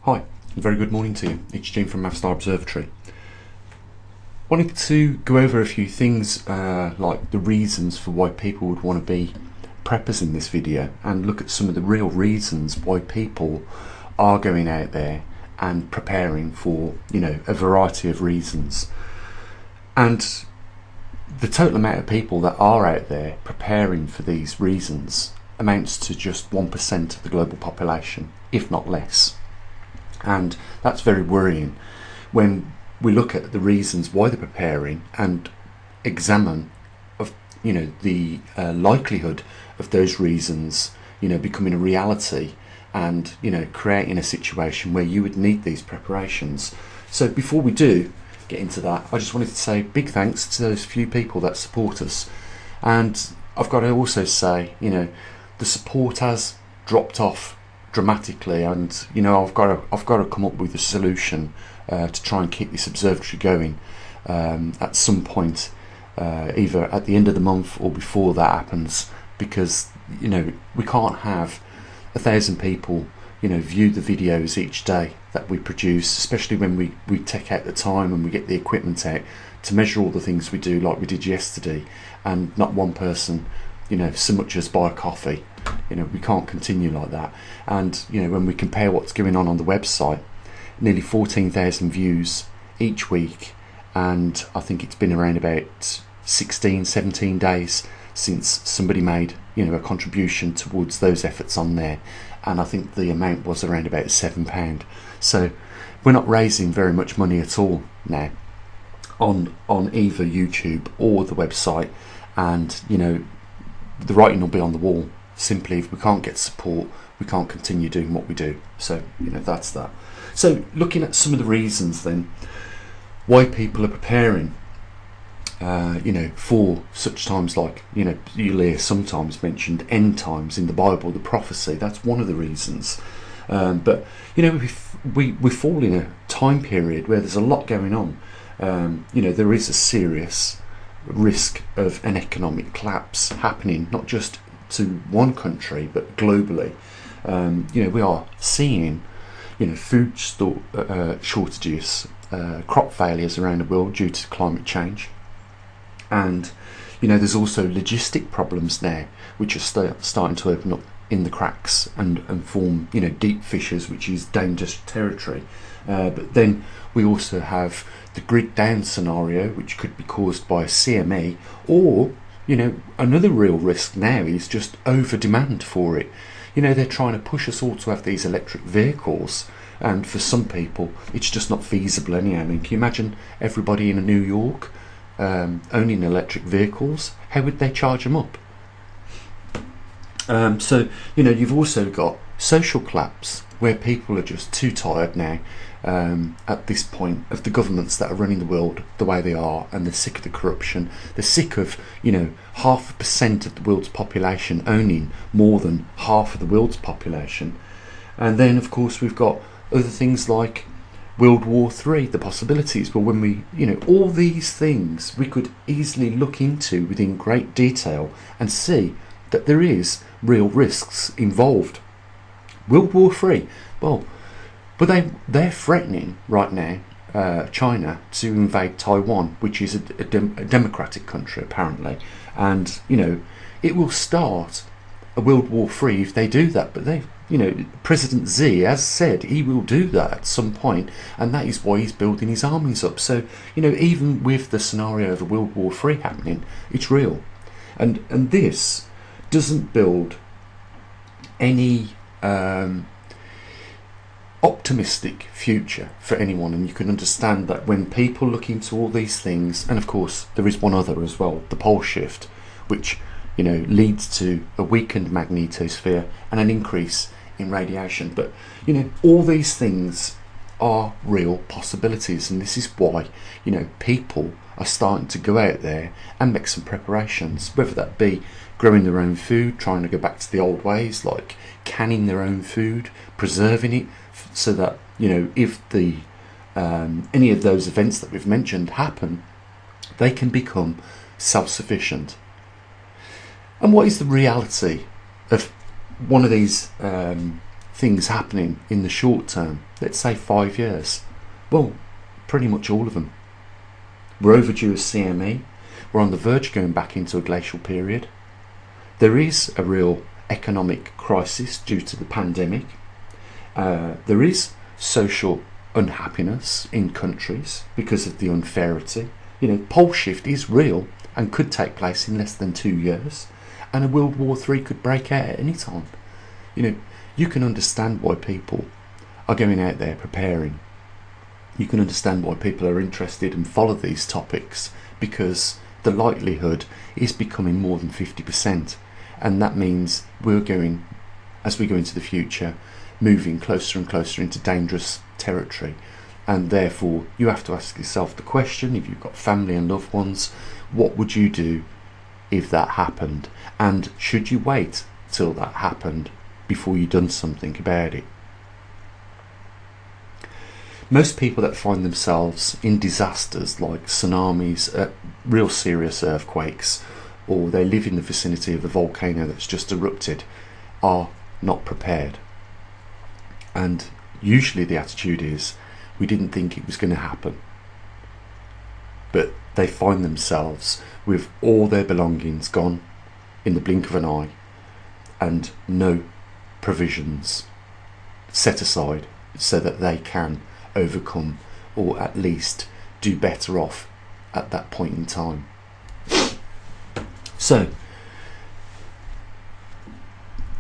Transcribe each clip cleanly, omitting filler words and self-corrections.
Hi, very good morning to you. It's Jim from maverickstar Observatory. Wanted to go over a few things like the reasons for why people would want to be preppers in this video, and look at some of the real reasons why people are going out there and preparing for, a variety of reasons. And the total amount of people that are out there preparing for these reasons amounts to just 1% of the global population, if not less. And that's very worrying when we look at the reasons why they're preparing and examine the likelihood of those reasons becoming a reality, and creating a situation where you would need these preparations. So before we do get into that, I just wanted to say big thanks to those few people that support us. And I've got to also say, the support has dropped off dramatically, and I've got to come up with a solution to try and keep this observatory going at some point, either at the end of the month or before that happens, because we can't have 1,000 people view the videos each day that we produce, especially when we take out the time and we get the equipment out to measure all the things we do, like we did yesterday, and not one person so much as buy a coffee. We can't continue like that. And when we compare what's going on the website, nearly 14,000 views each week, and I think it's been around about 17 days since somebody made a contribution towards those efforts on there, and I think the amount was around about £7. So we're not raising very much money at all now on either YouTube or the website, and the writing will be on the wall. Simply, if we can't get support, we can't continue doing what we do. So that's that. So looking at some of the reasons then why people are preparing for such times, like you'll hear sometimes mentioned end times in the Bible, the prophecy. That's one of the reasons. But we fall in a time period where there's a lot going on. There is a serious risk of an economic collapse happening, not just to one country but globally. We are seeing food shortages, crop failures around the world due to climate change, and there's also logistic problems now which are starting to open up in the cracks and form deep fissures, which is dangerous territory. But then we also have the grid down scenario, which could be caused by a CME, or another real risk now is just over demand for it. They're trying to push us all to have these electric vehicles, and for some people it's just not feasible anyhow. I mean, can you imagine everybody in New York owning electric vehicles? How would they charge them up? So you've also got social collapse, where people are just too tired now at this point of the governments that are running the world the way they are, and they're sick of the corruption. They're sick of 0.5% of the world's population owning more than half of the world's population. And then of course we've got other things like World War III, the possibilities. But when we all these things we could easily look into within great detail and see that there is real risks involved. World War III, well, but they're threatening right now China to invade Taiwan, which is a democratic country apparently, and it will start a World War III if they do that. But President Xi has said he will do that at some point, and that is why he's building his armies up. So even with the scenario of a World War III happening, it's real, and this doesn't build any optimistic future for anyone. And you can understand that when people look into all these things, and of course there is one other as well, the pole shift, which leads to a weakened magnetosphere and an increase in radiation. But all these things are real possibilities, and this is why people are starting to go out there and make some preparations, whether that be growing their own food, trying to go back to the old ways, like canning their own food, preserving it, so that if the any of those events that we've mentioned happen, they can become self-sufficient. And what is the reality of one of these things happening in the short term, let's say 5 years. Well, pretty much all of them. We're overdue as CME. We're on the verge of going back into a glacial period. There is a real economic crisis due to the pandemic. There is social unhappiness in countries because of the unfairity. Pole shift is real and could take place in less than 2 years, and a World War III could break out at any time. You can understand why people are going out there preparing. You can understand why people are interested and follow these topics, because the likelihood is becoming more than 50%, and that means we're going, as we go into the future, moving closer and closer into dangerous territory. And therefore you have to ask yourself the question, if you've got family and loved ones, what would you do if that happened? And should you wait till that happened before you've done something about it? Most people that find themselves in disasters like tsunamis, real serious earthquakes, or they live in the vicinity of a volcano that's just erupted, are not prepared. And usually the attitude is, we didn't think it was going to happen. But they find themselves with all their belongings gone in the blink of an eye, and no provisions set aside so that they can overcome, or at least do better off at that point in time. So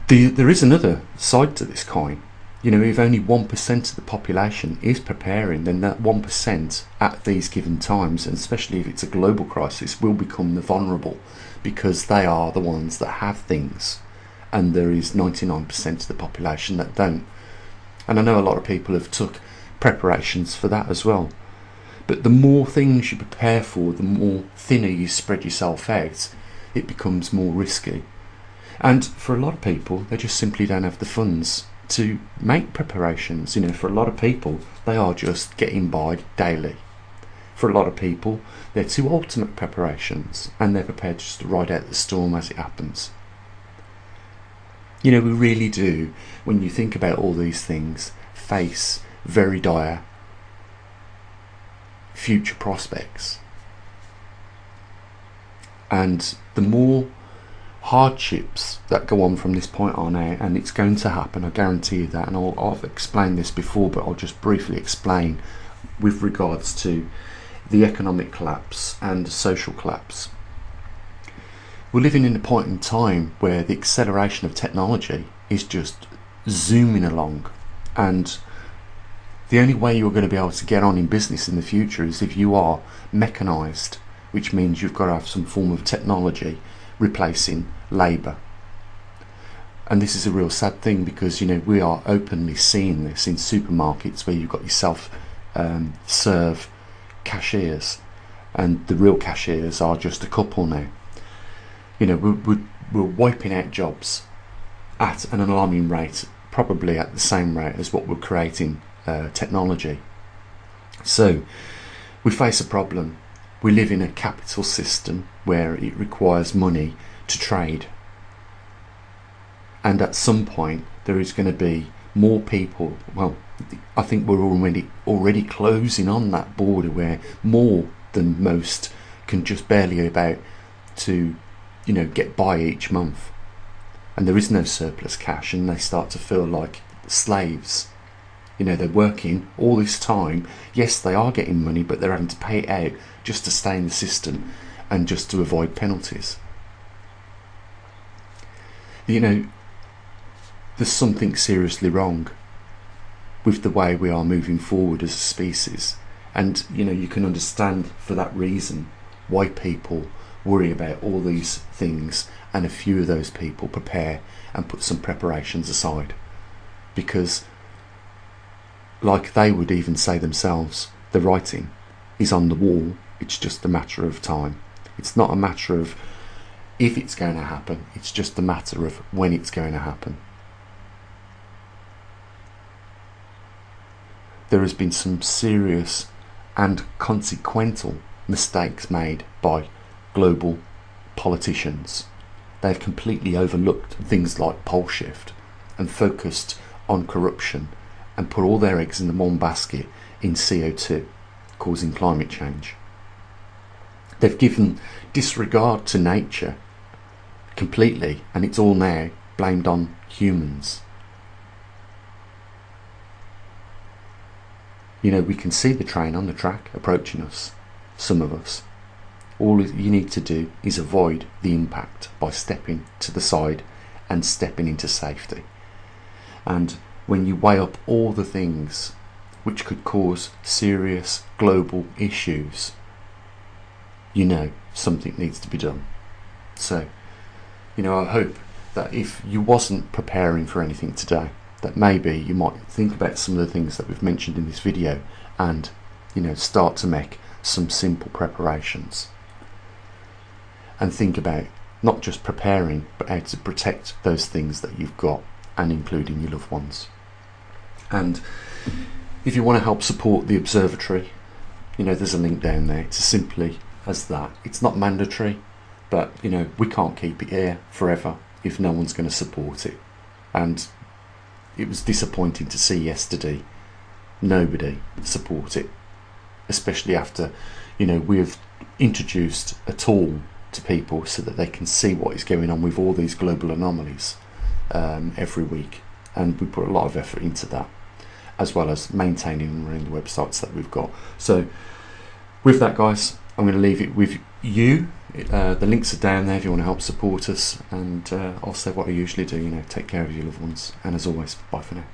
there is another side to this coin. If only 1% of the population is preparing, then that 1% at these given times, and especially if it's a global crisis, will become the vulnerable, because they are the ones that have things, and there is 99% of the population that don't. And I know a lot of people have took preparations for that as well. But the more things you prepare for, the more thinner you spread yourself out, it becomes more risky. And for a lot of people, they just simply don't have the funds to make preparations. For a lot of people, they are just getting by daily. For a lot of people, they're too old to make preparations, and they're prepared just to ride out the storm as it happens. We really do, when you think about all these things, face very dire future prospects. And the more hardships that go on from this point on out, and it's going to happen, I guarantee you that, and I've explained this before, but I'll just briefly explain with regards to the economic collapse and social collapse. We're living in a point in time where the acceleration of technology is just zooming along, and the only way you're going to be able to get on in business in the future is if you are mechanised, which means you've got to have some form of technology replacing labour. And this is a real sad thing, because we are openly seeing this in supermarkets where you've got yourself serve cashiers, and the real cashiers are just a couple now. We're wiping out jobs at an alarming rate, probably at the same rate as what we're creating technology. So we face a problem. We live in a capital system where it requires money to trade, and at some point there is going to be more people. Well, I think we're already closing on that border where more than most can just barely about to get by each month, and there is no surplus cash, and they start to feel like slaves. They're working all this time. Yes, they are getting money, but they're having to pay it out just to stay in the system and just to avoid penalties. There's something seriously wrong with the way we are moving forward as a species. And, you can understand for that reason why people worry about all these things, and a few of those people prepare and put some preparations aside. Because, like they would even say themselves, the writing is on the wall. It's just a matter of time. It's not a matter of if it's going to happen, it's just a matter of when it's going to happen. There has been some serious and consequential mistakes made by global politicians. They've completely overlooked things like pole shift and focused on corruption and put all their eggs in the one basket in CO2, causing climate change. They've given disregard to nature completely, and it's all now blamed on humans. You know, we can see the train on the track approaching us, some of us. All you need to do is avoid the impact by stepping to the side and stepping into safety. And when you weigh up all the things which could cause serious global issues, you know something needs to be done. So, you know, I hope that if you wasn't preparing for anything today, that maybe you might think about some of the things that we've mentioned in this video and, you know, start to make some simple preparations and think about not just preparing, but how to protect those things that you've got, and including your loved ones. And if you want to help support the observatory, you know, there's a link down there. It's as simply as that. It's not mandatory, but, you know, we can't keep it here forever if no one's going to support it. And it was disappointing to see yesterday nobody support it, especially after, you know, we've introduced a tool to people so that they can see what is going on with all these global anomalies every week, and we put a lot of effort into that, as well as maintaining and running the websites that we've got. So with that, guys, I'm going to leave it with you. The links are down there if you want to help support us, and I'll say what I usually do, you know, take care of your loved ones, and as always, bye for now.